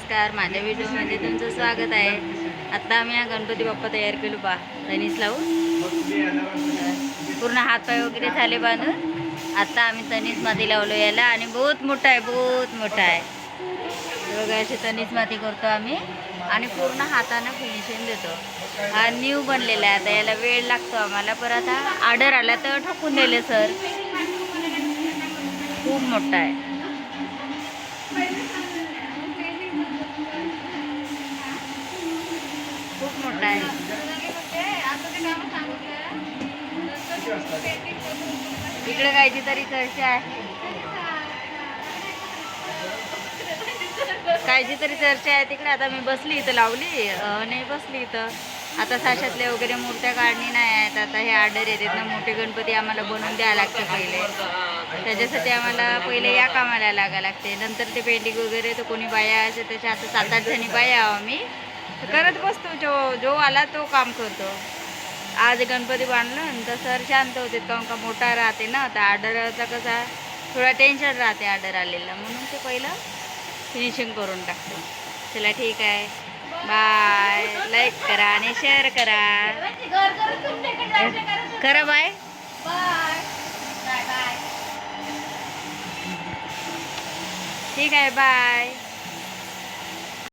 नमस्कार, माझ्या व्हिडिओमध्ये तुमचं स्वागत आहे. आता आम्ही हा गणपती बाप्पा तयार केलो बा तनीस लावून पूर्ण हातपाय वगैरे झाले बांधून. आता आम्ही तनीस माती लावलो याला आणि बहुत मोठा आहे, बहुत मोठा आहे. बघा अशी तनीस माती करतो आम्ही आणि पूर्ण हाताने फिनिशिंग देतो. हा न्यू बनलेला आहे. आता याला वेळ लागतो आम्हाला, पर आता ऑर्डर आला तर ठोकून दिले सर. खूप मोठा आहे. खूप मोठा आहे. इकडे कायची तरी चर्चा आहे, कायची तरी चर्चा आहे तिकडे. आता मी बसली इथं, लावली नाही बसली इथं. आता साशातले वगैरे मूर्त्या काढणी नाही आहेत. आता हे ऑर्डर येतात ना, मोठे गणपती आम्हाला बनवून द्यावं लागतं पहिले. त्याच्यासाठी आम्हाला पहिले या कामाला लागावं लागते. नंतर ते पेंटिंग वगैरे तर कोणी बाया असे त्याच्या आता 7-8 जणी बाया आहो आम्ही, तर करत बसतो. जो आला तो काम करतो. आज गणपती बांधलं तर सर शांत होते, काहून का मोठा राहते ना. तर ऑर्डरचा कसा थोडा टेन्शन राहते ऑर्डर आलेला, म्हणून ते पहिलं फिनिशिंग करून टाकतो. चला ठीक आहे, बाय. लाईक करा आणि शेअर करा. करा बाय. ठीक आहे, बाय.